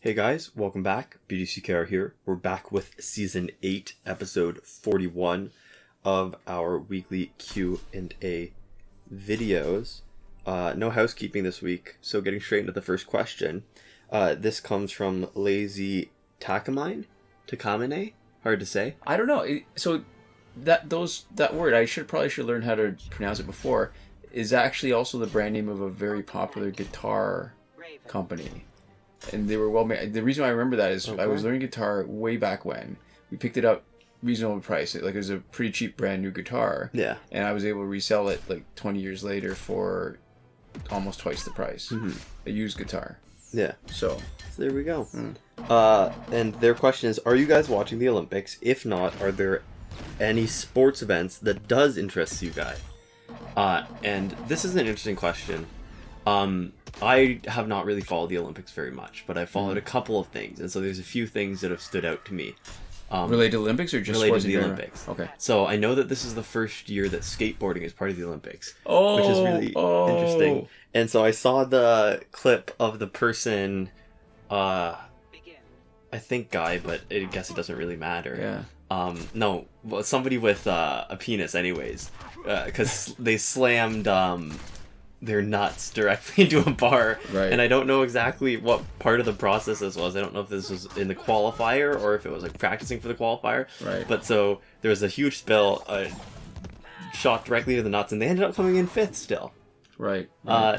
Hey guys, welcome back. BDCKR here. We're back with Season 8, Episode 41 of our weekly Q&A videos. No housekeeping this week, so getting straight into the first question. This comes from Lazy Takamine? Takamine? Hard to say. I don't know. That word, I probably should learn how to pronounce it before, is actually also the brand name of a very popular guitar company. And they were well made. The reason why I remember that is I was learning guitar way back when. We picked it up reasonable price. It was a pretty cheap brand new guitar. Yeah. And I was able to resell it 20 years later for almost twice the price. Mm-hmm. A used guitar. Yeah. So there we go. And their question is, are you guys watching the Olympics? If not, are there any sports events that does interest you guys? And this is an interesting question. I have not really followed the Olympics very much, but I followed a couple of things, and so there's a few things that have stood out to me. Related to Olympics or just related to the Olympics? Okay. So I know that this is the first year that skateboarding is part of the Olympics, which is really interesting. And so I saw the clip of the person, I think guy, but I guess it doesn't really matter. Yeah. No, well, somebody with a penis, anyways, because they slammed their nuts directly into a bar, right. And I don't know exactly what part of the process this was. I don't know if this was in the qualifier or if it was practicing for the qualifier. Right. But so there was a huge spill, shot directly to the nuts, and they ended up coming in 5th still. Right.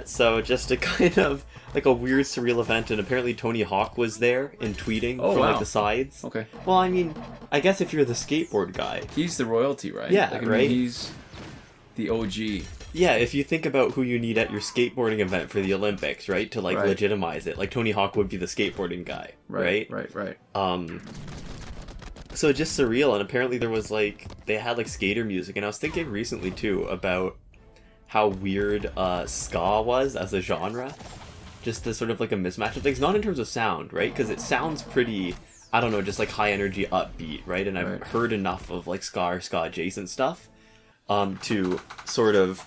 So just a kind of a weird, surreal event, and apparently Tony Hawk was there and tweeting from the sides. Okay. Well, I mean, I guess if you're the skateboard guy, he's the royalty, right? Yeah, right. He's the OG. Yeah, if you think about who you need at your skateboarding event for the Olympics, right, to legitimize it, Tony Hawk would be the skateboarding guy, right? Right. So just surreal, and apparently there was they had skater music, and I was thinking recently too about how weird ska was as a genre, just the sort of a mismatch of things, not in terms of sound, right, because it sounds pretty, I don't know, just high energy, upbeat, right, and I've heard enough of ska or ska adjacent stuff to sort of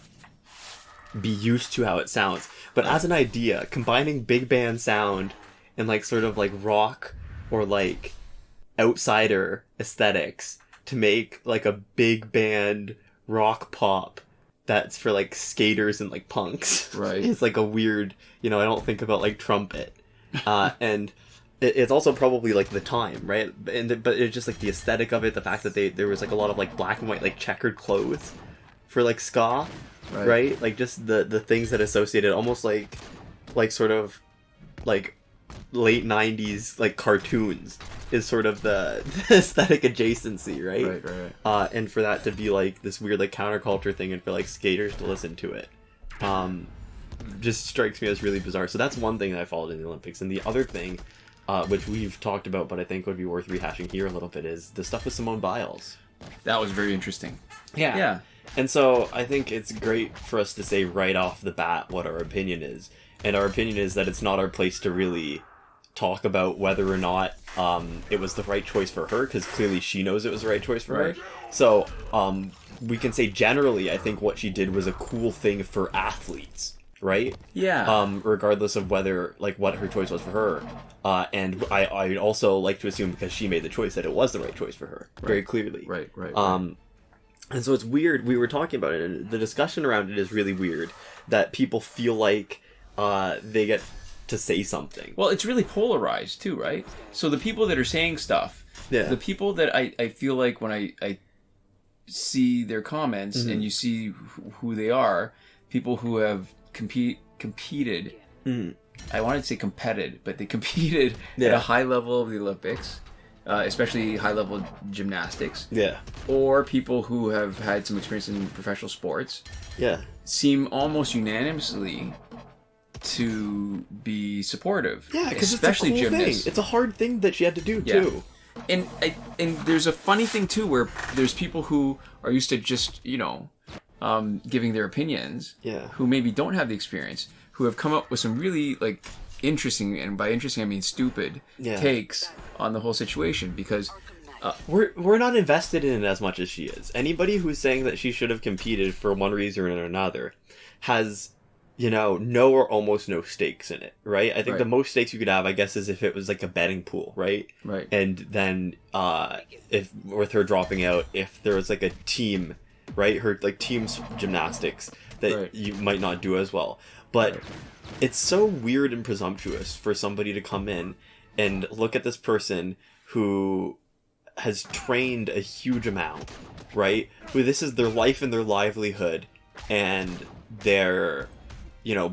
be used to how it sounds. But as an idea, combining big band sound and sort of rock or outsider aesthetics to make a big band rock pop that's for skaters and punks, right, is a weird, I don't think about trumpet, and it's also probably the time, right, but it's just the aesthetic of it, the fact that there was a lot of black and white checkered clothes for ska, right? Just the things that associated almost sort of late 90s cartoons is sort of the aesthetic adjacency, right? And for that to be this weird counterculture thing, and for skaters to listen to it, just strikes me as really bizarre. So that's one thing that I followed in the Olympics. And the other thing, which we've talked about but I think would be worth rehashing here a little bit, is the stuff with Simone Biles. That was very interesting. Yeah. And so I think it's great for us to say right off the bat what our opinion is. And our opinion is that it's not our place to really talk about whether or not it was the right choice for her, because clearly she knows it was the right choice for her. So we can say generally, I think what she did was a cool thing for athletes, right? Yeah. Regardless of whether, what her choice was for her. And I'd also like to assume, because she made the choice, that it was the right choice for her, very clearly. Right. And so it's weird, we were talking about it, and the discussion around it is really weird, that people feel like they get to say something. Well, it's really polarized too, right? So the people that are saying stuff, the people that I feel like when I see their comments, and you see who they are, people who have competed, I wanted to say competed, but they competed at a high level of the Olympics, especially high-level gymnastics. Yeah. Or people who have had some experience in professional sports. Yeah. Seem almost unanimously to be supportive. Yeah, because especially it's a cool gymnasts. thing. It's a hard thing that she had to do, too. And there's a funny thing, too, where there's people who are used to just, giving their opinions, who maybe don't have the experience, who have come up with some really, interesting, and by interesting I mean stupid, takes on the whole situation, because we're not invested in it as much as she is. Anybody who's saying that she should have competed for one reason or another has no or almost no stakes in it, right? I think Right. the most stakes you could have, I guess, is if it was like a betting pool, right? Right. And then if with her dropping out, if there was like a team, right? Her like team's gymnastics that Right. you might not do as well. But Right. it's so weird and presumptuous for somebody to come in and look at this person who has trained a huge amount, right? Who this is their life and their livelihood and their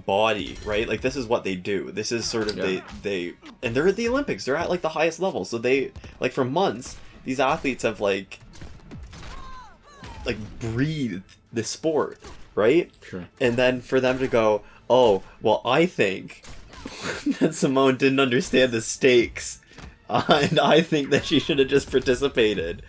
body, right? Like this is what they do. This is sort of they and they're at the Olympics. They're at like the highest level. So they like for months these athletes have like breathed the sport, right? Sure. And then for them to go, "Oh, well, I think that Simone didn't understand the stakes. And I think that she should have just participated.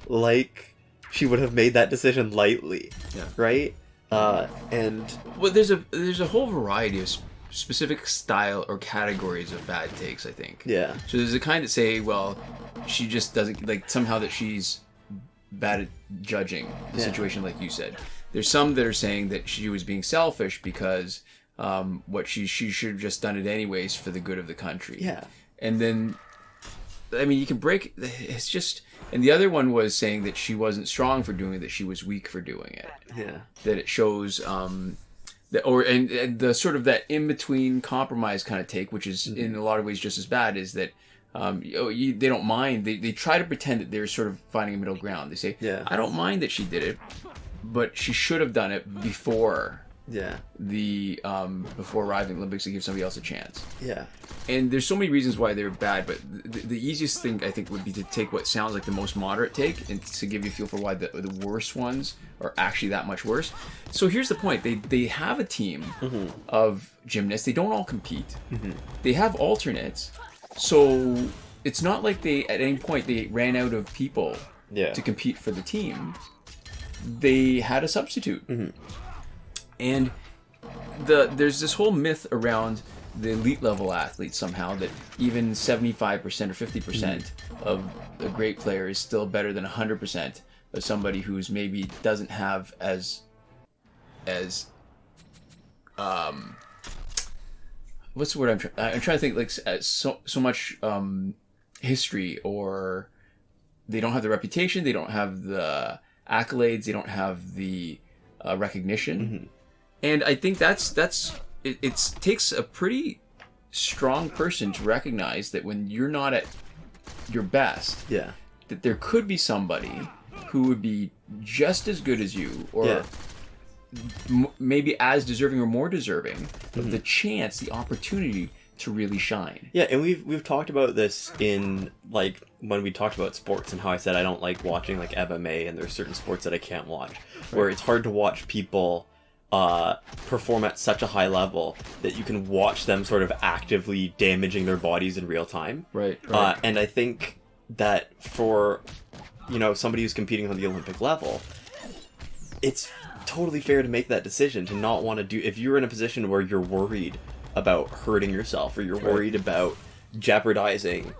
Like she would have made that decision lightly." Yeah. Right? And Well, there's a whole variety of specific style or categories of bad takes, I think. yeah. So there's a kind that say, well, she just doesn't, like, somehow that she's bad at judging the Yeah. situation, like you said. There's some that are saying that she was being selfish because she should have just done it anyways for the good of the country. Yeah. And then, I mean, you can break, it's just, and the other one was saying that she wasn't strong for doing it, that she was weak for doing it. Yeah. That it shows, that, and the sort of that in-between compromise kind of take, which is in a lot of ways just as bad, is that they don't mind. They try to pretend that they're sort of finding a middle ground. They say, Yeah. I don't mind that she did it, but she should have done it before Yeah. before arriving at the Olympics to give somebody else a chance. Yeah. And there's so many reasons why they're bad, but the easiest thing I think would be to take what sounds like the most moderate take and to give you a feel for why the worst ones are actually that much worse. So here's the point: they have a team of gymnasts. They don't all compete. They have alternates, so it's not like they at any point they ran out of people to compete for the team. They had a substitute, and there's this whole myth around the elite level athletes somehow that even 75% or 50% of a great player is still better than 100% of somebody who's maybe doesn't have as what's the word I'm trying to think, like so much history, or they don't have the reputation, they don't have the accolades, they don't have the recognition. And I think it takes a pretty strong person to recognize that when you're not at your best, that there could be somebody who would be just as good as you, or maybe as deserving or more deserving of the chance, the opportunity to really shine. Yeah, and we've talked about this in like when we talked about sports and how I said I don't like watching like MMA, and there's certain sports that I can't watch where it's hard to watch people perform at such a high level that you can watch them sort of actively damaging their bodies in real time. Right. And I think that for somebody who's competing on the Olympic level, it's totally fair to make that decision to not want to do, if you're in a position where you're worried about hurting yourself, or you're worried about jeopardizing,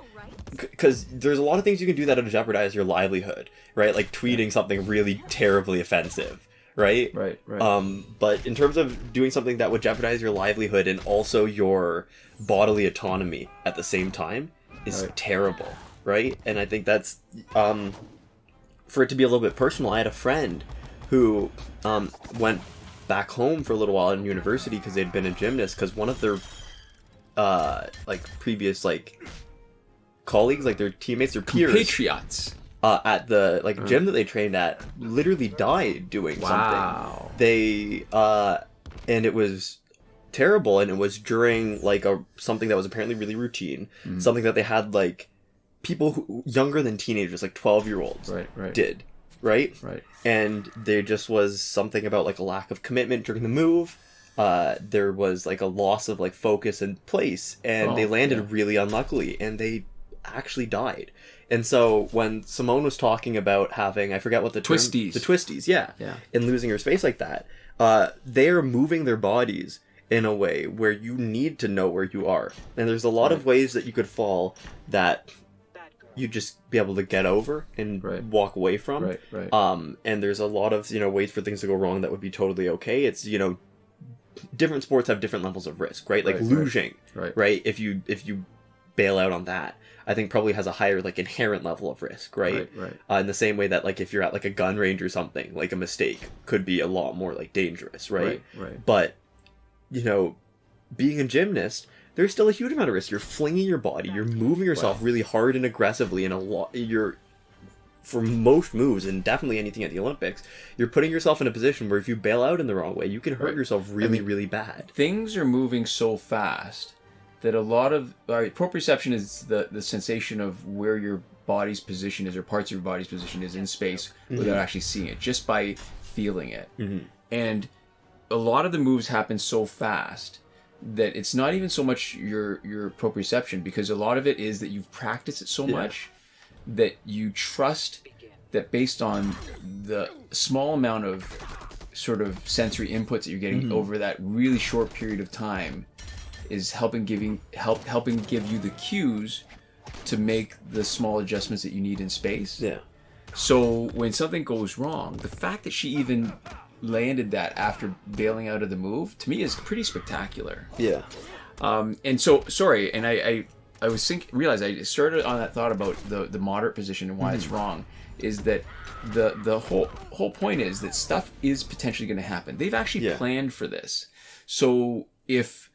because there's a lot of things you can do that'll jeopardize your livelihood, right? Like tweeting something really terribly offensive, right? Right. But in terms of doing something that would jeopardize your livelihood and also your bodily autonomy at the same time is terrible, right? And I think that's, for it to be a little bit personal, I had a friend who went back home for a little while in university because they'd been a gymnast, because one of their previous colleagues, like their teammates, their peers, Compatriots, at the gym that they trained at, literally died doing something. They and it was terrible, and it was during something that was apparently really routine, something that they had people who younger than teenagers, 12-year-olds, did. Right? And there just was something about a lack of commitment during the move. There was a loss of focus and place, and they landed really unluckily, and they actually died. And so when Simone was talking about having, I forget what the term, twisties, and losing her space like that, they're moving their bodies in a way where you need to know where you are, and there's a lot of ways that you could fall that you just be able to get over and walk away from. And there's a lot of ways for things to go wrong that would be totally okay. It's different sports have different levels of risk, right? Like lugeing, right? If you bail out on that, I think probably has a higher like inherent level of risk, right? In the same way that like if you're at like a gun range or something, like a mistake could be a lot more like dangerous, right? But you know, being a gymnast, there's still a huge amount of risk. You're flinging your body, you're moving yourself really hard and aggressively, and for most moves, and definitely anything at the Olympics, you're putting yourself in a position where if you bail out in the wrong way, you can hurt yourself really, really bad. Things are moving so fast that a lot of proprioception is the sensation of where your body's position is, or parts of your body's position is in space without actually seeing it, just by feeling it. And a lot of the moves happen so fast that it's not even so much your proprioception, because a lot of it is that you've practiced it so much that you trust that based on the small amount of sort of sensory inputs that you're getting over that really short period of time is helping give you the cues to make the small adjustments that you need in space. So when something goes wrong, the fact that she even landed that after bailing out of the move, to me, is pretty spectacular. And so, sorry, and I realized I started on that thought about the moderate position and why it's wrong, is that the whole point is that stuff is potentially going to happen. They've actually planned for this. So if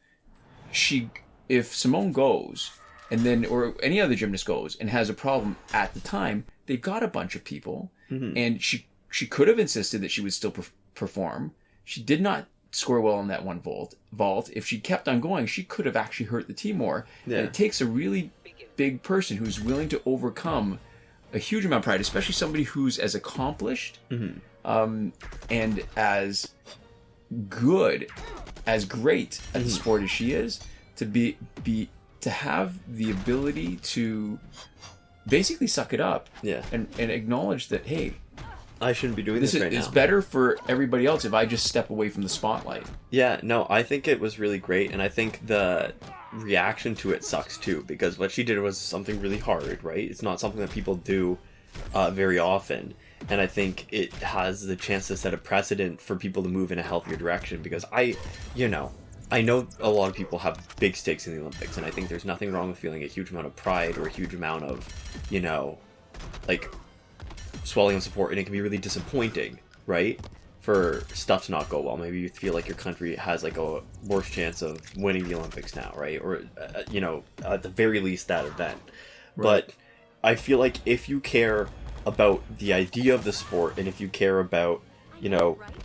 Simone goes, and then, or any other gymnast goes and has a problem at the time, they've got a bunch of people, and she could have insisted that she would still perform. She did not score well on that one vault. If she kept on going, she could have actually hurt the team more. And it takes a really big person who's willing to overcome a huge amount of pride, especially somebody who's as accomplished and as good, as great at the sport as she is, to have the ability to basically suck it up and acknowledge that, hey, I shouldn't be doing this right now. It's better for everybody else if I just step away from the spotlight. Yeah, no, I think it was really great, and I think the reaction to it sucks too, because what she did was something really hard, right? It's not something that people do very often, and I think it has the chance to set a precedent for people to move in a healthier direction, because I know a lot of people have big stakes in the Olympics, and I think there's nothing wrong with feeling a huge amount of pride or a huge amount of, like, swelling of support, and it can be really disappointing, right, for stuff to not go well. Maybe you feel like your country has like a worse chance of winning the Olympics now, right, or at the very least that event. But I feel like if you care about the idea of the sport, and if you care about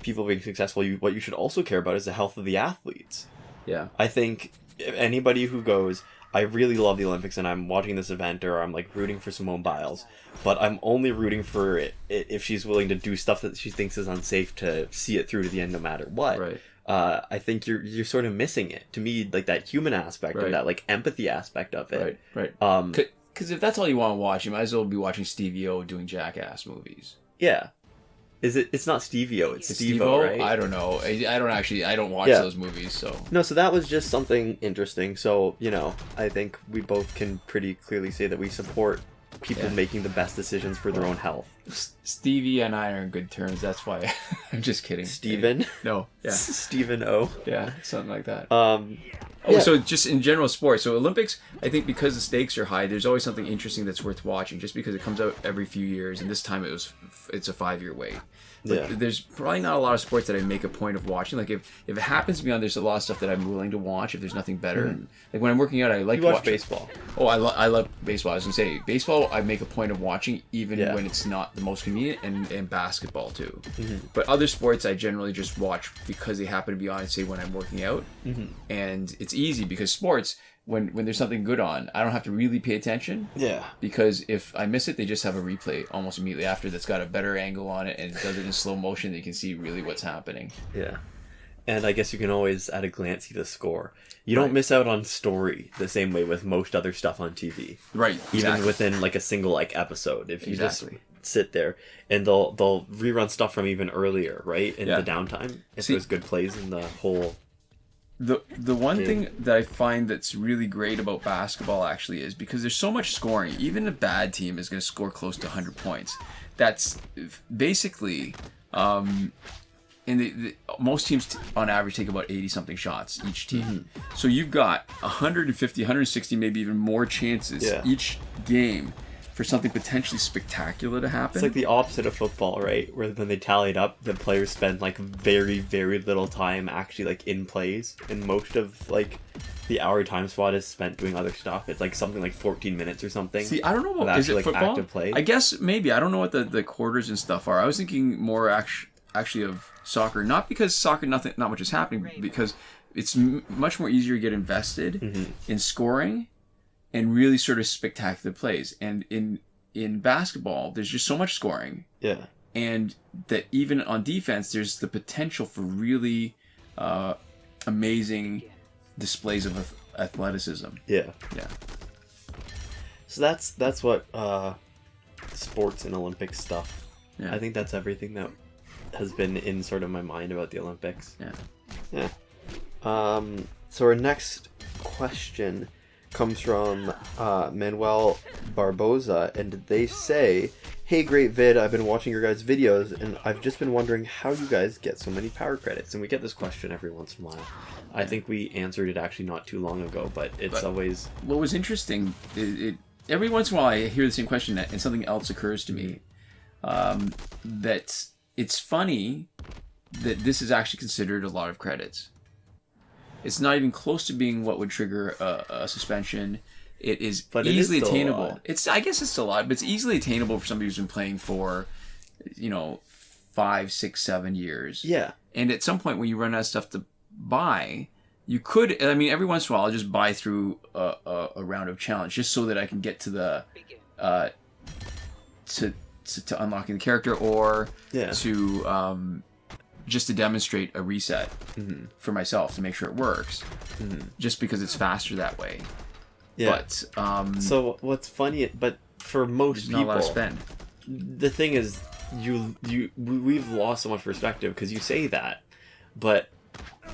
people being successful, what you should also care about is the health of the athletes. I think anybody who goes, I really love the Olympics and I'm watching this event, or I'm like rooting for Simone Biles, but I'm only rooting for it if she's willing to do stuff that she thinks is unsafe to see it through to the end no matter what. I think you're sort of missing it. To me, like that human aspect and that like empathy aspect of it. Because if that's all you want to watch, you might as well be watching Stevie-O doing Jackass movies. It's not Stevie-O, it's Steve-O, right? I don't know. I don't watch those movies, so. No, so that was just something interesting. So, I think we both can pretty clearly say that we support people making the best decisions for their own health. Stevie and I are in good terms, that's why. I'm just kidding. Steven? No. Stephen O. Yeah, something like that. So just in general sports. So Olympics, I think because the stakes are high, there's always something interesting that's worth watching, just because it comes out every few years, and this time it's a 5-year wait. But there's probably not a lot of sports that I make a point of watching. Like if it happens to be on, there's a lot of stuff that I'm willing to watch if there's nothing better. And like when I'm working out, I like to watch baseball. Oh, I love baseball. I was gonna say baseball. I make a point of watching even when it's not the most convenient, and basketball too. But other sports I generally just watch because they happen to be on, say when I'm working out, and it's easy because sports. When there's something good on, I don't have to really pay attention. Because if I miss it, they just have a replay almost immediately after that's got a better angle on it, and it does it in slow motion. They can see really what's happening. And I guess you can always at a glance see the score. You don't miss out on story the same way with most other stuff on TV. Even within like a single like episode, if you just sit there, and they'll rerun stuff from even earlier, right, in the downtime. If there's good plays in the whole. The one thing that I find that's really great about basketball actually is because there's so much scoring. Even a bad team is going to score close to 100 points. That's basically and most teams on average take about 80-something shots each team. So you've got 150, 160, maybe even more chances each game for something potentially spectacular to happen. It's like the opposite of football, right? Where when they tally it up, the players spend like very, very little time actually like in plays, and most of like the hour time spot is spent doing other stuff. It's like something like 14 minutes or something. See, I don't know what is it, like, football? Active play. I guess maybe. I don't know what the quarters and stuff are. I was thinking more actually of soccer, not because soccer not much is happening, because it's much more easier to get invested in scoring and really sort of spectacular plays. And in basketball, there's just so much scoring. Yeah. And that even on defense, there's the potential for really amazing displays of athleticism. Yeah. Yeah. So that's what sports and Olympic stuff. Yeah. I think that's everything that has been in sort of my mind about the Olympics. Yeah. Yeah. So our next question comes from Manuel Barboza, and they say, "Hey, great vid, I've been watching your guys' videos, and I've just been wondering how you guys get so many power credits." And we get this question every once in a while. I think we answered it actually not too long ago, but always... What was interesting, every once in a while I hear the same question, and something else occurs to me, that it's funny that this is actually considered a lot of credits. It's not even close to being what would trigger a suspension. It is easily attainable. I guess it's still a lot, but it's easily attainable for somebody who's been playing for, 5, 6, 7 years. Yeah. And at some point when you run out of stuff to buy, you could, every once in a while I'll just buy through a round of challenge just so that I can get to the, to unlocking the character, or to, just to demonstrate a reset for myself to make sure it works, just because it's faster that way. Yeah. But so what's funny, but for most people, not a lot to spend. The thing is, we've lost so much perspective because you say that, but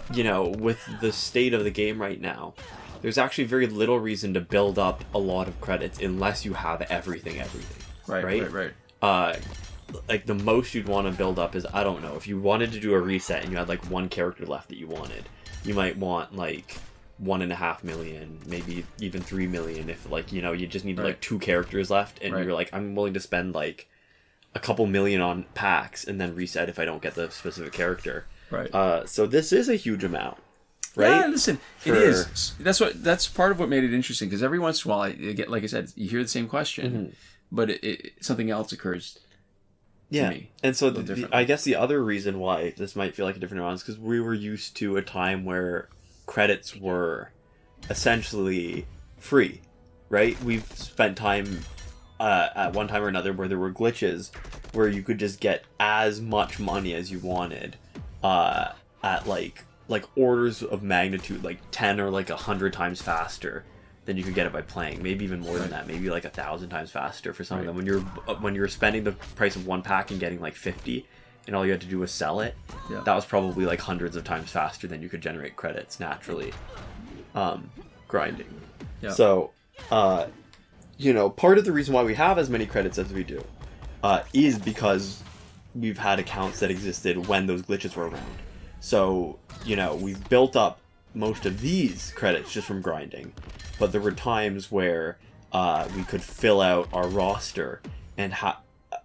with the state of the game right now, there's actually very little reason to build up a lot of credits unless you have everything. Right. Like the most you'd want to build up is, I don't know, if you wanted to do a reset and you had like one character left that you wanted, you might want like 1.5 million, maybe even 3 million if like you just need like 2 characters left, and you're like, I'm willing to spend like a couple million on packs and then reset if I don't get the specific character. Right. So this is a huge amount. Right? Yeah, listen, it is. That's part of what made it interesting, because every once in a while, like I said, you hear the same question, but something else occurs. Yeah, and so I guess the other reason why this might feel like a different amount is because we were used to a time where credits were essentially free, right? We've spent time at one time or another where there were glitches where you could just get as much money as you wanted at like orders of magnitude, like 10 or like 100 times faster than you could get it by playing. Maybe even more than that. Maybe like 1,000 times faster for some of them. When you're spending the price of one pack and getting like 50, and all you had to do was sell it, that was probably like hundreds of times faster than you could generate credits naturally grinding. Yeah. So, part of the reason why we have as many credits as we do is because we've had accounts that existed when those glitches were around. So, we've built up most of these credits just from grinding. But there were times where we could fill out our roster and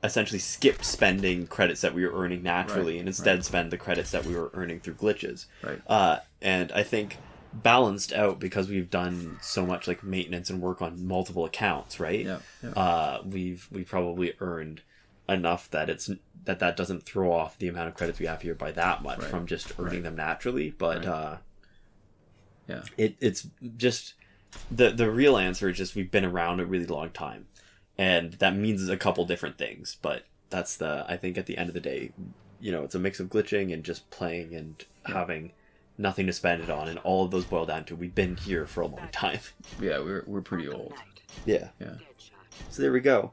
essentially skip spending credits that we were earning naturally, and instead spend the credits that we were earning through glitches. Right. And I think balanced out, because we've done so much like maintenance and work on multiple accounts, right? Yeah. We've probably earned enough that that doesn't throw off the amount of credits we have here by that much from just earning them naturally. But it's just... The real answer is just we've been around a really long time, and that means a couple different things, but that's I think at the end of the day, it's a mix of glitching and just playing and having nothing to spend it on, and all of those boil down to we've been here for a long time. Yeah, we're pretty old. Yeah. So there we go.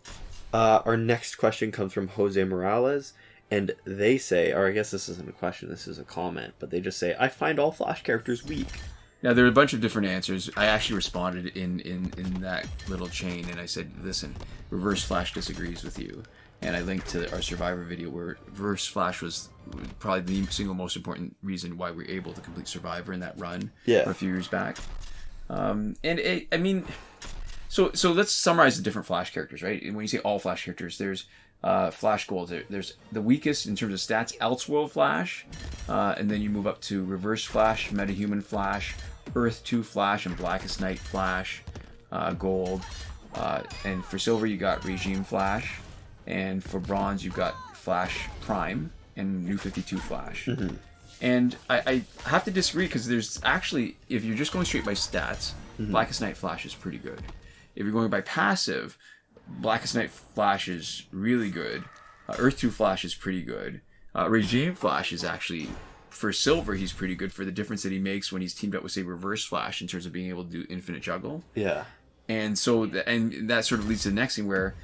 Our next question comes from Jose Morales, and they say, or I guess this isn't a question, this is a comment, but they just say, "I find all Flash characters weak." Now, there are a bunch of different answers. I actually responded in that little chain, and I said, listen, Reverse Flash disagrees with you. and I linked to our Survivor video where reverse flash was probably the single most important reason why we were able to complete Survivor in that run a few years back. So let's summarize the different Flash characters, right? When you say all Flash characters, there's Flash Gold. There's the weakest in terms of stats, Elseworld Flash, and then you move up to Reverse Flash, Metahuman Flash, Earth 2 Flash, and Blackest Night Flash, Gold. And for Silver, you got Regime Flash, and for Bronze, you got Flash Prime and New 52 Flash. Mm-hmm. And I have to disagree because there's actually, if you're just going straight by stats, Blackest Night Flash is pretty good. If you're going by passive, Blackest Night Flash is really good. Earth 2 Flash is pretty good. Regime Flash is actually, for Silver, he's pretty good for the difference that he makes when he's teamed up with, say, Reverse Flash in terms of being able to do infinite juggle. Yeah. And so, and that sort of leads to the next thing where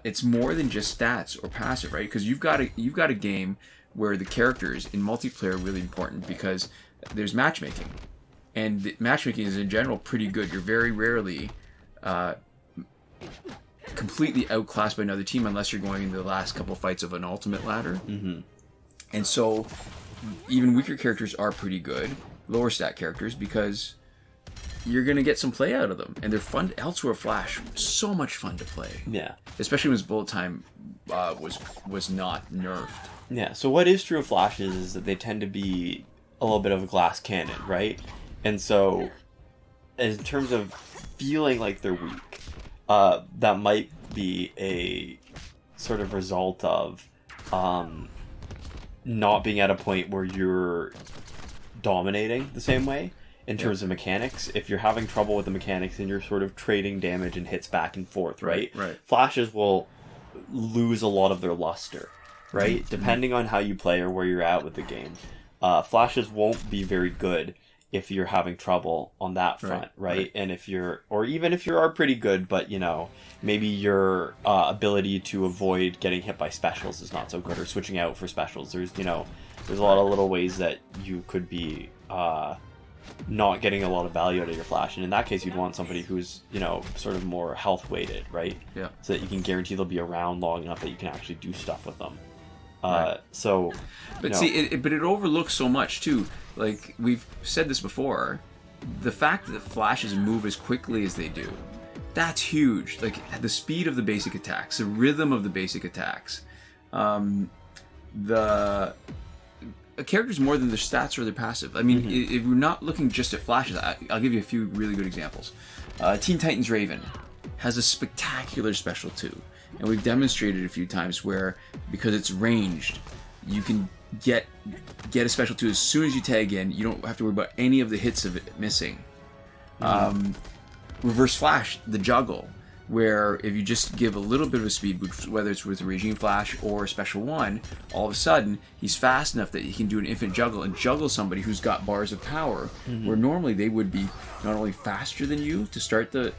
it's more than just stats or passive, right? Because you've got a game where the characters in multiplayer are really important because there's matchmaking. And matchmaking is in general pretty good. You're very rarely completely outclassed by another team unless you're going into the last couple of fights of an ultimate ladder. Mm-hmm. And so even weaker characters are pretty good, lower stat characters, because you're going to get some play out of them. And they're fun. Elsewhere Flash, so much fun to play. Yeah. Especially when his bullet time was not nerfed. Yeah, so what is true of Flashes is that they tend to be a little bit of a glass cannon, right? And so, in terms of feeling like they're weak, that might be a sort of result of not being at a point where you're dominating the same way in terms of mechanics. If you're having trouble with the mechanics and you're sort of trading damage and hits back and forth, right? Flashes will lose a lot of their luster. Right? Mm-hmm. Depending on how you play or where you're at with the game. Flashes won't be very good if you're having trouble on that front, right? And if you're, or even if you are pretty good, but, you know, maybe your ability to avoid getting hit by specials is not so good, or switching out for specials. There's a lot of little ways that you could be not getting a lot of value out of your Flash. And in that case, you'd want somebody who's, you know, sort of more health weighted, right? Yeah. So that you can guarantee they'll be around long enough that you can actually do stuff with them. So, but see, it overlooks so much too. Like we've said this before, the fact that Flashes move as quickly as they do, that's huge. Like the speed of the basic attacks, the rhythm of the basic attacks, the characters more than their stats or their passive. I mean, if we're not looking just at Flashes, I'll give you a few really good examples. Teen Titans Raven has a spectacular special too. And we've demonstrated a few times where, because it's ranged, you can get a special 2 as soon as you tag in. You don't have to worry about any of the hits of it missing. Reverse Flash, the juggle, where if you just give a little bit of a speed boost, whether it's with a Regime Flash or a Special 1, all of a sudden, he's fast enough that he can do an infinite juggle and juggle somebody who's got bars of power, where normally they would be not only faster than you to start the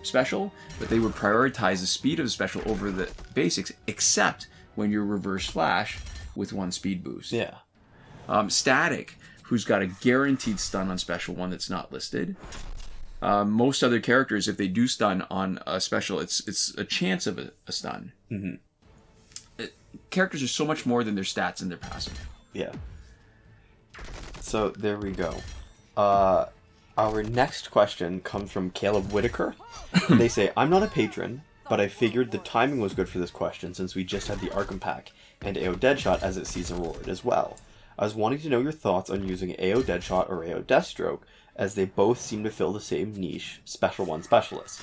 special, but they would prioritize the speed of the special over the basics, except when you're Reverse Flash with 1 speed boost. Yeah. Static, who's got a guaranteed stun on Special 1 that's not listed. Most other characters, if they do stun on a special, it's a chance of a stun. Mm-hmm. Characters are so much more than their stats and their passive. Yeah. So there we go. Our next question comes from Caleb Whitaker. They say, I'm not a patron, but I figured the timing was good for this question since we just had the Arkham pack and AO Deadshot as its season reward as well. I was wanting to know your thoughts on using AO Deadshot or AO Deathstroke, as they both seem to fill the same niche, Special 1 specialists.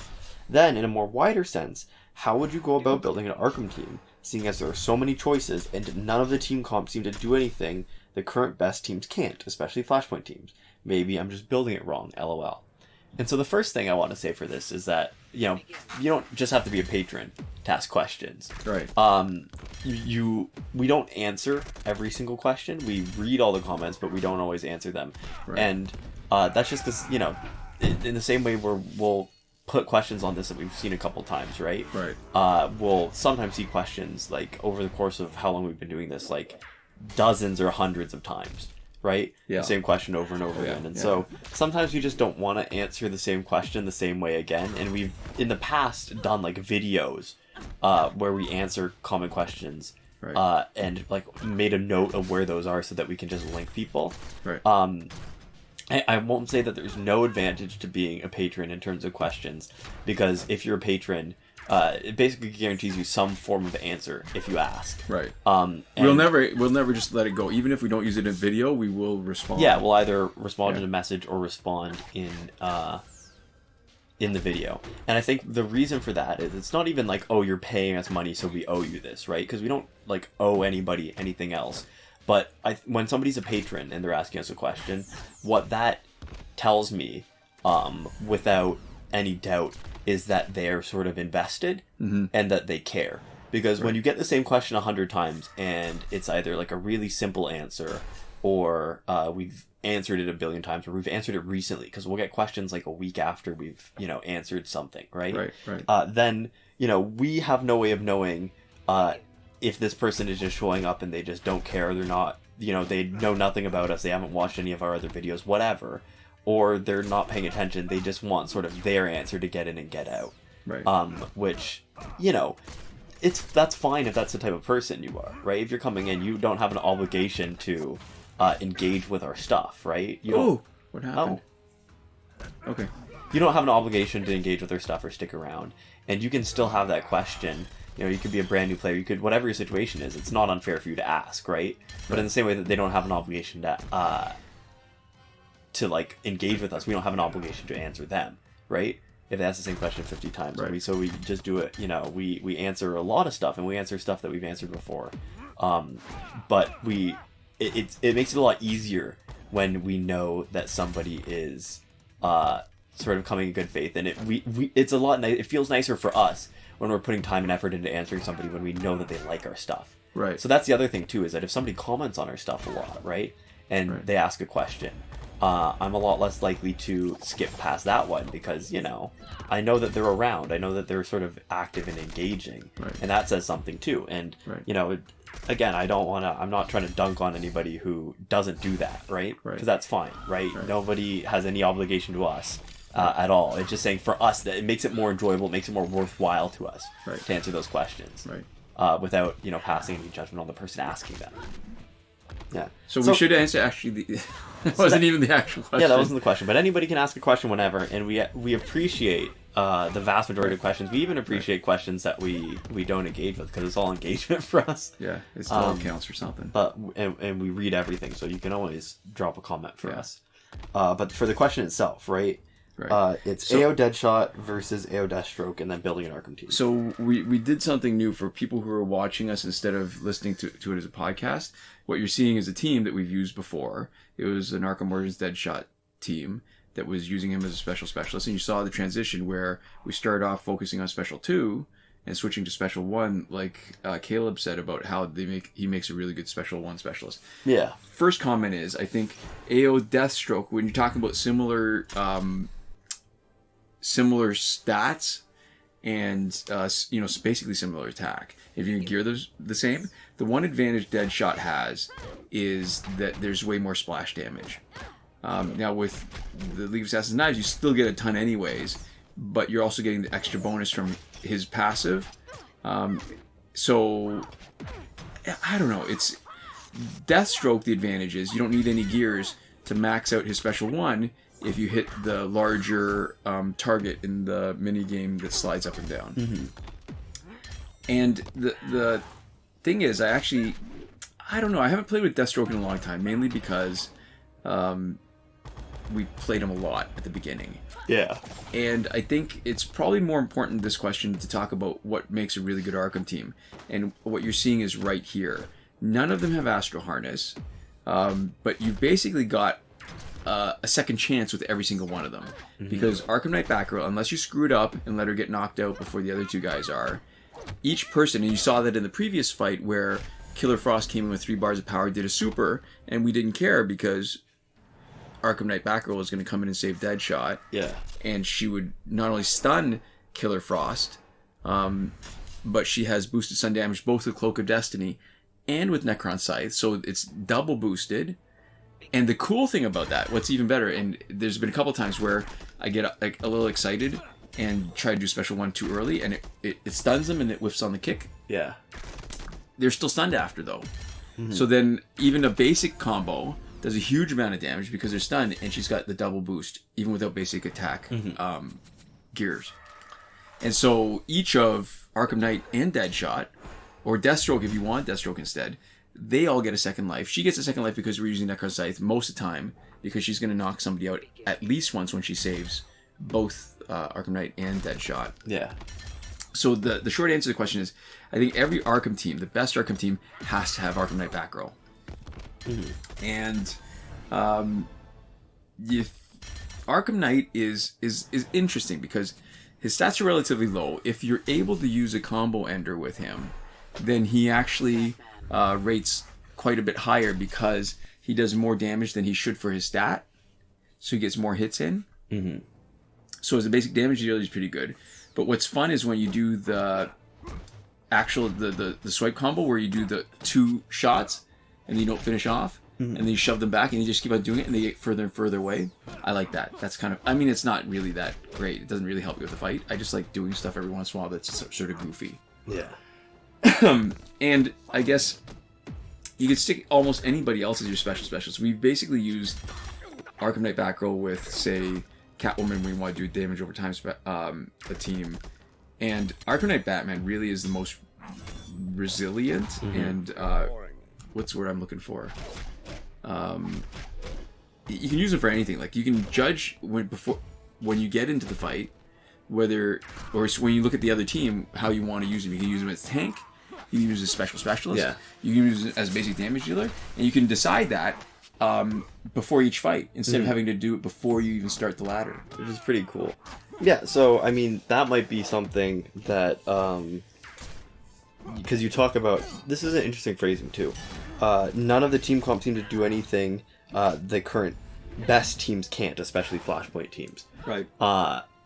Then, in a more wider sense, how would you go about building an Arkham team, seeing as there are so many choices and none of the team comps seem to do anything the current best teams can't, especially Flashpoint teams? Maybe I'm just building it wrong, LOL. And so the first thing I want to say for this is that, you know, you don't just have to be a patron to ask questions. Right. We don't answer every single question. We read all the comments, but we don't always answer them. Right. And that's just because, you know, in the same way we'll put questions on this that we've seen a couple times, right? Right. We'll sometimes see questions, like, over the course of how long we've been doing this, like, dozens or hundreds of times. right? Yeah. The same question over and over again. And so sometimes we just don't want to answer the same question the same way again. And we've, in the past, done like videos where we answer common questions. Right. And like made a note of where those are so that we can just link people. Right. I won't say that there's no advantage to being a patron in terms of questions, because if you're a patron, it basically guarantees you some form of answer if you ask. Right. We'll never just let it go. Even if we don't use it in video, we will respond. Yeah, we'll either respond in a message or respond in the video. And I think the reason for that is it's not even like, oh, you're paying us money so we owe you this, right? Because we don't like owe anybody anything else. But when somebody's a patron and they're asking us a question, what that tells me, without any doubt, is that they're sort of invested and that they care. Because when you get the same question 100 times and it's either like a really simple answer or we've answered it a billion times, or we've answered it recently, because we'll get questions like a week after we've answered something, right? Then we have no way of knowing if this person is just showing up and they just don't care, they're not, they know nothing about us, they haven't watched any of our other videos, whatever, or they're not paying attention, they just want sort of their answer to get in and get out. Right. Which that's fine if that's the type of person you are, right? If you're coming in, you don't have an obligation to engage with our stuff, right? What happened? Okay. You don't have an obligation to engage with our stuff or stick around, and you can still have that question. You could be a brand new player. You could, whatever your situation is, it's not unfair for you to ask, right? But in the same way that they don't have an obligation to like engage with us, we don't have an obligation to answer them, right? If they ask the same question 50 times, right. So we just do it. We answer a lot of stuff, and we answer stuff that we've answered before. But it makes it a lot easier when we know that somebody is sort of coming in good faith, and it's a lot. It feels nicer for us when we're putting time and effort into answering somebody when we know that they like our stuff. Right. So that's the other thing too, is that if somebody comments on our stuff a lot, right, and they ask a question, I'm a lot less likely to skip past that one, because I know that they're around, I know that they're sort of active and engaging, and that says something too. And again, I'm not trying to dunk on anybody who doesn't do that, right? Because that's fine, right? Nobody has any obligation to us at all. It's just saying for us that it makes it more enjoyable, it makes it more worthwhile to us to answer those questions, without passing any judgment on the person asking them. Yeah. So we should answer actually. That wasn't even the actual question. Yeah, that wasn't the question. But anybody can ask a question whenever, and we appreciate the vast majority of questions. We even appreciate questions that we don't engage with, because it's all engagement for us. Yeah, it still counts for something. And we read everything, so you can always drop a comment for us. But for the question itself, right? It's AO Deadshot versus AO Deathstroke, and then building an Arkham team. So we did something new for people who are watching us instead of listening to it as a podcast. What you're seeing is a team that we've used before. It was an Arkham Origins Deadshot team that was using him as a special specialist, and you saw the transition where we started off focusing on Special 2 and switching to Special 1, like Caleb said about how he makes a really good Special 1 specialist. Yeah. First comment is, I think AO Deathstroke, when you're talking about similar stats and basically similar attack, if you can gear those the same, the one advantage Deadshot has is that there's way more splash damage. Now with the League of Assassin's Knives, you still get a ton anyways, but you're also getting the extra bonus from his passive. So I don't know, it's Deathstroke. The advantage is you don't need any gears to max out his Special 1 if you hit the larger target in the mini game that slides up and down. Mm-hmm. And the thing is, I don't know, I haven't played with Deathstroke in a long time, mainly because we played him a lot at the beginning. Yeah. And I think it's probably more important, this question, to talk about what makes a really good Arkham team. And what you're seeing is right here. None of them have Astro Harness, but you've basically got a second chance with every single one of them. Mm-hmm. Because Arkham Knight Batgirl, unless you screw it up and let her get knocked out before the other two guys are, each person, and you saw that in the previous fight where Killer Frost came in with 3 bars of power, did a super, and we didn't care because Arkham Knight Batgirl was going to come in and save Deadshot. Yeah. And she would not only stun Killer Frost, but she has boosted stun damage both with Cloak of Destiny and with Necron Scythe, so it's double boosted. And the cool thing about that, what's even better, and there's been a couple times where I get like a little excited and try to do special one too early, and it stuns them and it whiffs on the kick. Yeah. They're still stunned after, though. Mm-hmm. So then even a basic combo does a huge amount of damage because they're stunned, and she's got the double boost, even without basic attack gears. And so each of Arkham Knight and Deadshot, or Deathstroke if you want Deathstroke instead, they all get a second life. She gets a second life because we're using Necro Scythe most of the time, because she's going to knock somebody out at least once when she saves both Arkham Knight and Deadshot. Yeah. So the short answer to the question is, I think every Arkham team, the best Arkham team, has to have Arkham Knight Batgirl. Mm-hmm. And Arkham Knight is interesting because his stats are relatively low. If you're able to use a combo ender with him, then he actually rates quite a bit higher because he does more damage than he should for his stat. So he gets more hits in. Mm-hmm. So as a basic damage dealer, he's pretty good. But what's fun is when you do the actual the swipe combo where you do the 2 shots and you don't finish off, and then you shove them back and you just keep on doing it and they get further and further away. I like that. That's kind of, I mean, it's not really that great. It doesn't really help you with the fight. I just like doing stuff every once in a while that's sort of goofy. Yeah. And I guess you could stick almost anybody else as your specialist. We've basically used Arkham Knight Batgirl with, say, Catwoman when you want to do damage over time a team. And Arkham Knight Batman really is the most resilient and what's the word I'm looking for? You can use it for anything. Like you can judge when you get into the fight whether, or when you look at the other team, how you want to use him. You can use him as a tank. You can use him as a special specialist. Yeah. You can use him as a basic damage dealer, and you can decide that before each fight instead of having to do it before you even start the ladder, which is pretty cool. Yeah, so I mean that might be something that because you talk about, this is an interesting phrasing too. None of the team comp seem to do anything the current best teams can't, especially Flashpoint teams. Right.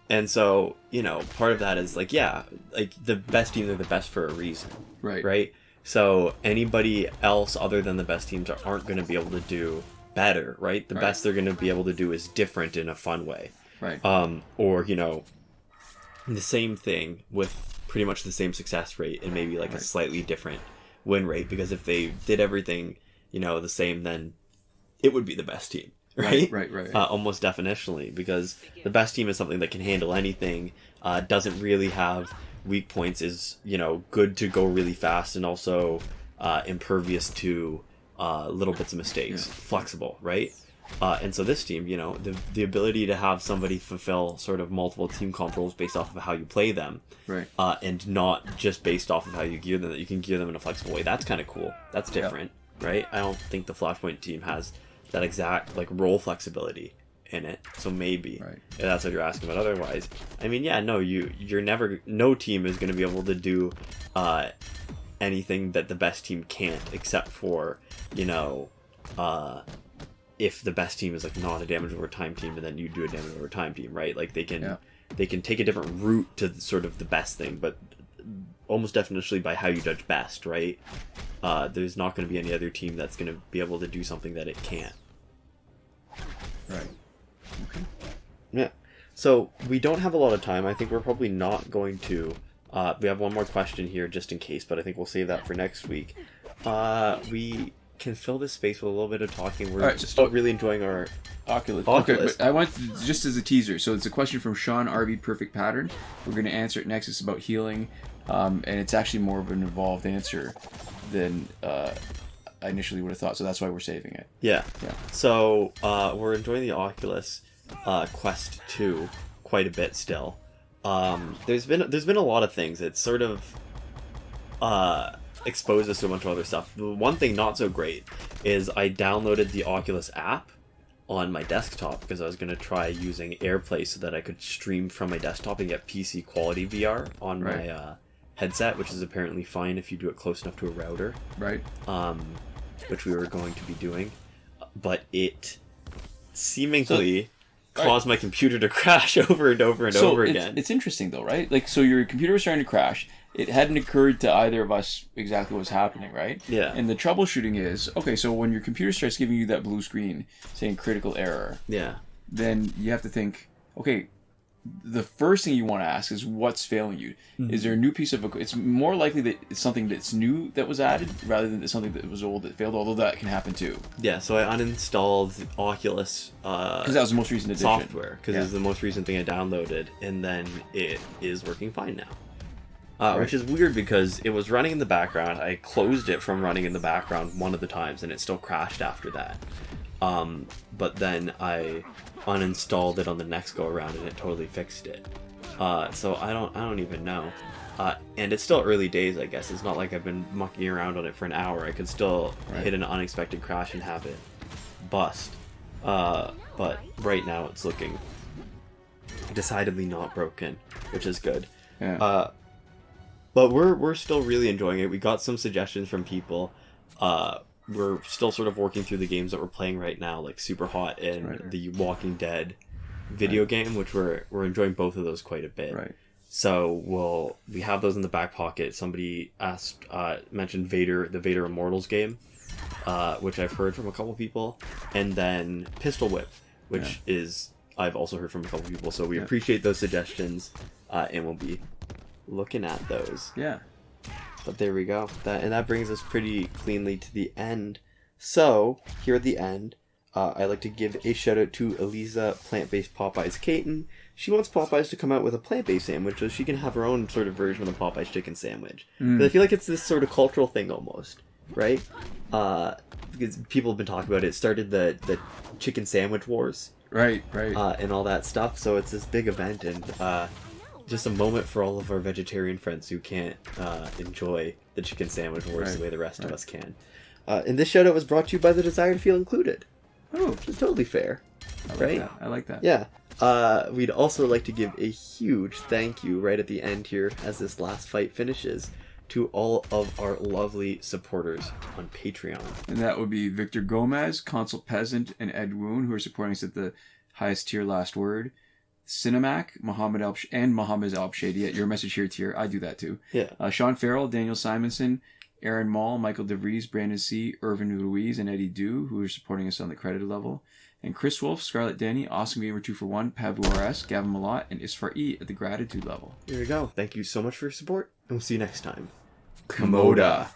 And so, you know, part of that is like, yeah, like the best teams are the best for a reason. Right. Right. So anybody else other than the best teams aren't going to be able to do better, right? The best they're going to be able to do is different in a fun way. Right. Or, you know, the same thing with pretty much the same success rate and maybe like a slightly different win rate, because if they did everything, you know, the same, then it would be the best team. Right? Right. Almost definitionally, because the best team is something that can handle anything, doesn't really have weak points, is, you know, good to go really fast, and also impervious to little bits of mistakes, flexible, right? And so this team, you know, the ability to have somebody fulfill sort of multiple team comp roles based off of how you play them, right? And not just based off of how you gear them, that you can gear them in a flexible way. That's kind of cool. That's different, right? I don't think the Flashpoint team has that exact like role flexibility in it. So maybe if that's what you're asking. But otherwise, I mean, yeah, no, you're never, no team is going to be able to do anything that the best team can't, except for, you know, if the best team is like not a damage over time team, and then you do a damage over time team, right? Like they can take a different route to sort of the best thing, but almost definitionally by how you judge best, right? There's not going to be any other team that's going to be able to do something that it can't. Right. Okay. Yeah. So we don't have a lot of time. I think we're probably not going to. We have one more question here just in case, but I think we'll save that for next week. We can fill this space with a little bit of talking. We're still really enjoying our Oculus. Okay, but I want to, just as a teaser. So it's a question from Shawn RV Perfect Pattern. We're going to answer it next. It's about healing, and it's actually more of an involved answer than I initially would have thought. So that's why we're saving it. Yeah. So we're enjoying the Oculus Quest 2 quite a bit still. There's been a lot of things. It's sort of exposed us to a bunch of other stuff. The one thing not so great is I downloaded the Oculus app on my desktop because I was going to try using AirPlay so that I could stream from my desktop and get PC quality VR on my headset, which is apparently fine if you do it close enough to a router. Right. Which we were going to be doing. But it seemingly caused my computer to crash over and over and over again. It's interesting though, right? Like, so your computer was starting to crash. It hadn't occurred to either of us exactly what's happening, right? Yeah. And the troubleshooting is, okay, so when your computer starts giving you that blue screen saying critical error, yeah, then you have to think, okay, the first thing you want to ask is what's failing you. Mm-hmm. Is there a new piece of equipment? It's more likely that it's something that's new that was added rather than something that was old that failed, although that can happen too. Yeah, so I uninstalled Oculus because that was the most recent edition. Software, because it was the most recent thing I downloaded, and then it is working fine now. Right. Which is weird because it was running in the background. I closed it from running in the background one of the times, and it still crashed after that. But then I uninstalled it on the next go around, and it totally fixed it. So I don't even know. And it's still early days, I guess. It's not like I've been mucking around on it for an hour. I could still hit an unexpected crash and have it bust. But right now it's looking decidedly not broken, which is good. Yeah. But we're still really enjoying it. We got some suggestions from people. We're still sort of working through the games that we're playing right now, like Super Hot and the Walking Dead video game, which we're enjoying both of those quite a bit. Right. So we have those in the back pocket. Somebody mentioned the Vader Immortals game, which I've heard from a couple people, and then Pistol Whip, which is I've also heard from a couple people. So we appreciate those suggestions, and we'll be looking at those. Yeah. But there we go. That brings us pretty cleanly to the end. So, here at the end, I'd like to give a shout out to Eliza Plant-Based Popeyes Caton. She wants Popeyes to come out with a plant-based sandwich so she can have her own sort of version of the Popeyes chicken sandwich. But I feel like it's this sort of cultural thing almost, right? Because people have been talking about it. It started the chicken sandwich wars. Right. And all that stuff. So it's this big event, and just a moment for all of our vegetarian friends who can't enjoy the chicken sandwich wars the way the rest of us can. And this shout out was brought to you by the desire to feel included. Oh, which is totally fair. I like that. Yeah. We'd also like to give a huge thank you right at the end here as this last fight finishes to all of our lovely supporters on Patreon. And that would be Victor Gomez, Consul Peasant, and Edwoon, who are supporting us at the highest tier last word. Sinemac, Mohammed Albshaiti at Your Message Here tier. I do that too. Yeah. Shawn, Farrell, Daniel Simonson, Aaron Maule, Michael DeVries, Brandon C., Irvin Ruiz, and Eddydoo, who are supporting us on the credited level. And Chris Wolf, Scarlett Danny, Awesome Gamer 241, Pavu RS, Gavin Malott, and Isfar E at the gratitude level. There we go. Thank you so much for your support, and we'll see you next time. Komoda.